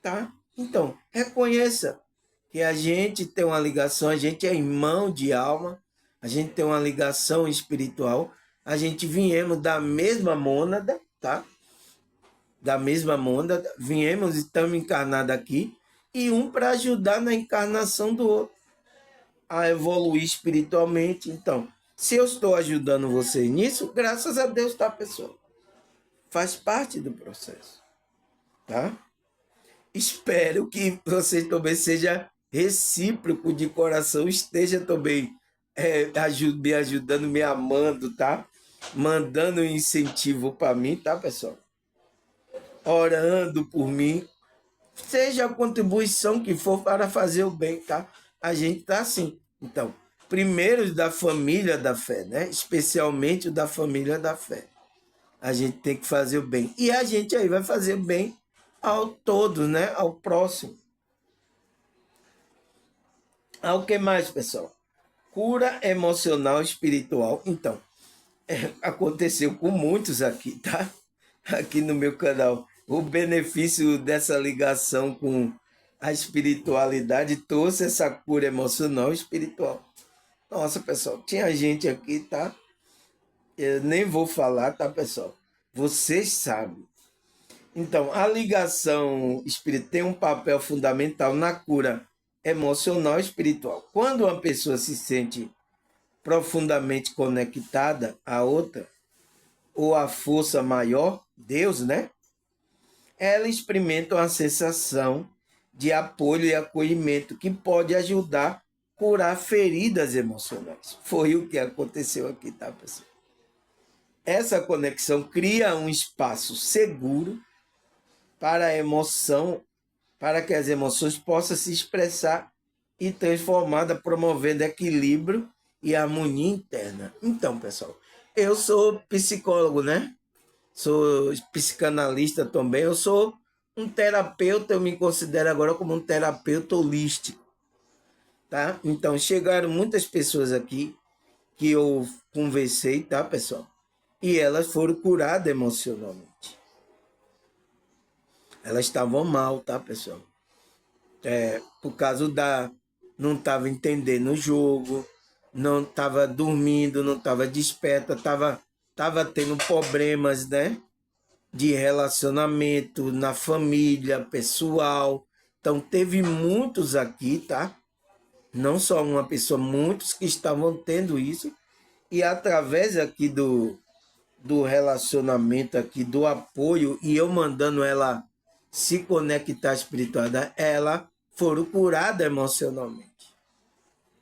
Tá? Então, reconheça que a gente tem uma ligação, a gente é irmão de alma, a gente tem uma ligação espiritual, a gente viemos da mesma mônada, tá? Da mesma mônada, viemos e estamos encarnados aqui, e um para ajudar na encarnação do outro, a evoluir espiritualmente. Então, se eu estou ajudando você nisso, graças a Deus, tá, pessoal? Faz parte do processo, tá? Espero que você também seja recíproco de coração, esteja também me ajudando, me amando, tá? Mandando um incentivo para mim, tá, pessoal? Orando por mim, seja a contribuição que for para fazer o bem, tá? A gente tá assim. Então, primeiro da família da fé, né? Especialmente o da família da fé. A gente tem que fazer o bem. E a gente aí vai fazer o bem ao todo, né? Ao próximo. Ao que mais, pessoal? Cura emocional e espiritual. Então, aconteceu com muitos aqui, tá? Aqui no meu canal. O benefício dessa ligação com a espiritualidade trouxe essa cura emocional e espiritual. Nossa, pessoal, tinha gente aqui, tá? Eu nem vou falar, tá, pessoal? Vocês sabem. Então, a ligação espírita tem um papel fundamental na cura emocional e espiritual. Quando uma pessoa se sente profundamente conectada à outra, ou à força maior, Deus, né? Ela experimenta uma sensação de apoio e acolhimento que pode ajudar a curar feridas emocionais. Foi o que aconteceu aqui, tá, pessoal? Essa conexão cria um espaço seguro para a emoção, para que as emoções possam se expressar e transformada, promovendo equilíbrio e harmonia interna. Então, pessoal, eu sou psicólogo, né? Sou psicanalista também. Eu sou um terapeuta, eu me considero agora como um terapeuta holístico, tá? Então, chegaram muitas pessoas aqui que eu conversei, tá, pessoal? E elas foram curadas emocionalmente. Elas estavam mal, tá, pessoal? Por causa da... Não estava entendendo o jogo, não estava dormindo, não estava desperta, tava tendo problemas, né? De relacionamento na família, pessoal. Então, teve muitos aqui, tá? Não só uma pessoa, muitos que estavam tendo isso. E através aqui do relacionamento aqui, do apoio, e eu mandando ela se conectar à espiritualidade, ela foram curada emocionalmente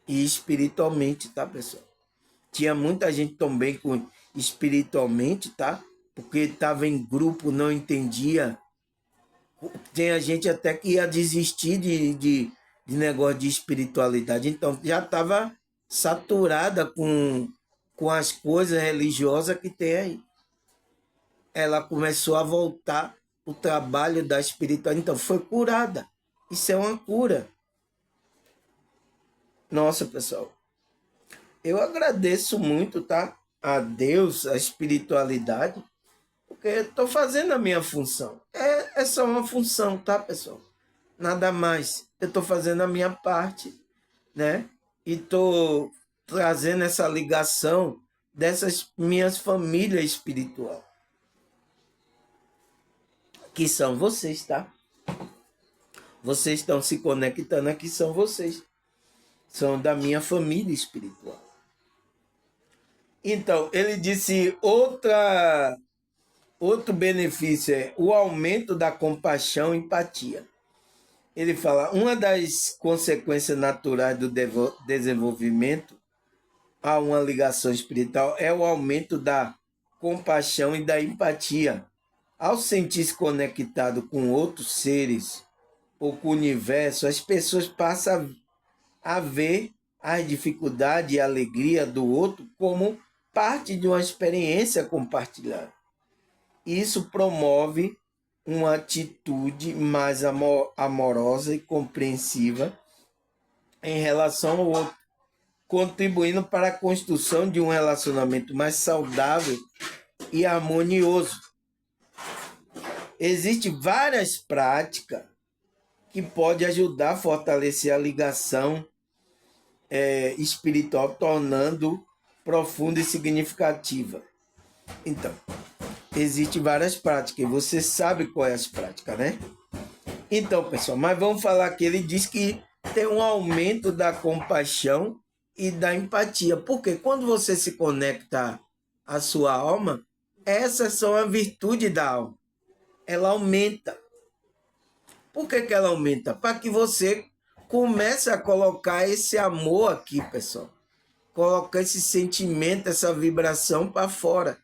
e espiritualmente, tá, pessoal? Tinha muita gente também com espiritualmente, tá? Porque estava em grupo, não entendia. Tinha gente até que ia desistir de negócio de espiritualidade. Então já estava saturada com as coisas religiosas que tem aí. Ela começou a voltar o trabalho da espiritualidade. Então foi curada. Isso é uma cura. Nossa, pessoal, eu agradeço muito, tá? A Deus, a espiritualidade, porque estou fazendo a minha função. É só uma função, tá, pessoal? Nada mais. Eu estou fazendo a minha parte, né? E estou trazendo essa ligação dessas minhas famílias espiritual, que são vocês, tá? Vocês estão se conectando aqui, são vocês. São da minha família espiritual. Então, ele disse outro benefício é o aumento da compaixão e empatia. Ele fala, uma das consequências naturais do desenvolvimento a uma ligação espiritual é o aumento da compaixão e da empatia. Ao sentir-se conectado com outros seres ou com o universo, as pessoas passam a ver a dificuldade e a alegria do outro como parte de uma experiência compartilhada. Isso promove uma atitude mais amorosa e compreensiva em relação ao outro, contribuindo para a construção de um relacionamento mais saudável e harmonioso. Existem várias práticas que podem ajudar a fortalecer a ligação espiritual, tornando profunda e significativa. Então, existem várias práticas, e você sabe qual é as práticas, né? Então, pessoal, mas vamos falar que ele diz que tem um aumento da compaixão e da empatia. Porque quando você se conecta à sua alma, essas são a virtude da alma. Ela aumenta. Por que ela aumenta? Para que você comece a colocar esse amor aqui, pessoal. Colocar esse sentimento, essa vibração para fora.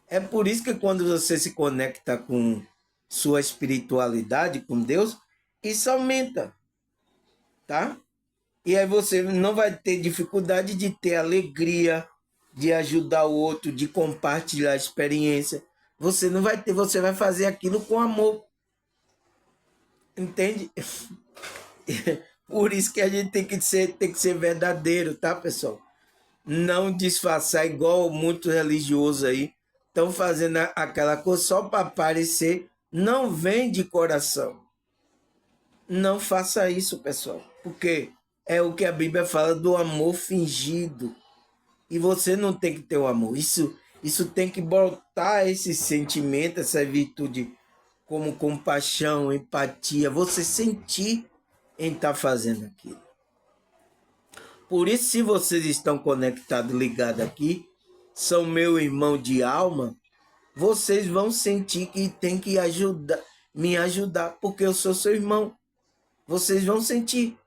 É por isso que quando você se conecta com sua espiritualidade, com Deus, isso aumenta, tá? E aí você não vai ter dificuldade de ter alegria, de ajudar o outro, de compartilhar a experiência. Você não vai ter, você vai fazer aquilo com amor. Entende? Por isso que a gente tem que ser verdadeiro, tá, pessoal? Não disfarçar igual muitos religiosos aí estão fazendo aquela coisa só para aparecer. Não vem de coração. Não faça isso, pessoal, porque é o que a Bíblia fala do amor fingido. E você não tem que ter o amor. Isso tem que botar esse sentimento, essa virtude como compaixão, empatia, você sentir em estar fazendo aquilo. Por isso, se vocês estão conectados, ligados aqui, são meu irmão de alma, vocês vão sentir que tem que me ajudar, porque eu sou seu irmão. Vocês vão sentir.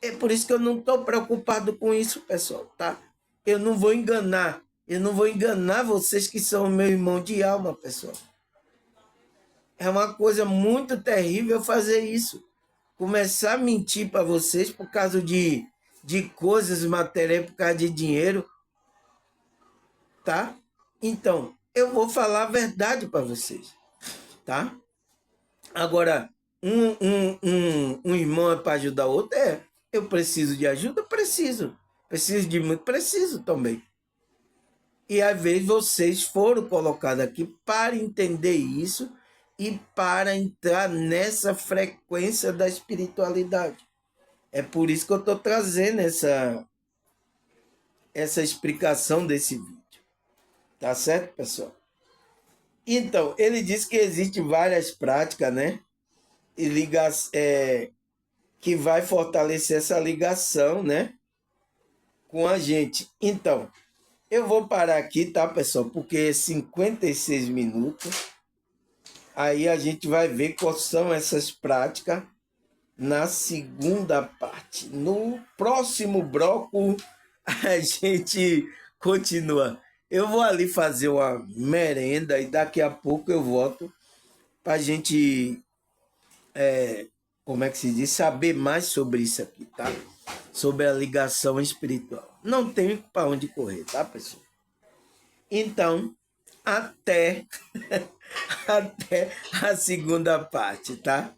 É por isso que eu não estou preocupado com isso, pessoal, tá? Eu não vou enganar. Eu não vou enganar vocês que são meu irmão de alma, pessoal. É uma coisa muito terrível fazer isso. Começar a mentir para vocês por causa de coisas materiais, por causa de dinheiro, tá? Então, eu vou falar a verdade para vocês, tá? Agora, um irmão é para ajudar o outro? É. Eu preciso de ajuda? Preciso. Preciso de muito? Preciso também. E às vezes vocês foram colocados aqui para entender isso e para entrar nessa frequência da espiritualidade. É por isso que eu estou trazendo essa explicação desse vídeo. Tá certo, pessoal? Então, ele diz que existem várias práticas, né? E que vai fortalecer essa ligação, né? Com a gente. Então, eu vou parar aqui, tá, pessoal? Porque é 56 minutos. Aí a gente vai ver quais são essas práticas na segunda parte. No próximo bloco, a gente continua. Eu vou ali fazer uma merenda e daqui a pouco eu volto para a gente, como é que se diz, saber mais sobre isso aqui, tá? Sobre a ligação espiritual. Não tem para onde correr, tá, pessoal? Então, até, até a segunda parte, tá?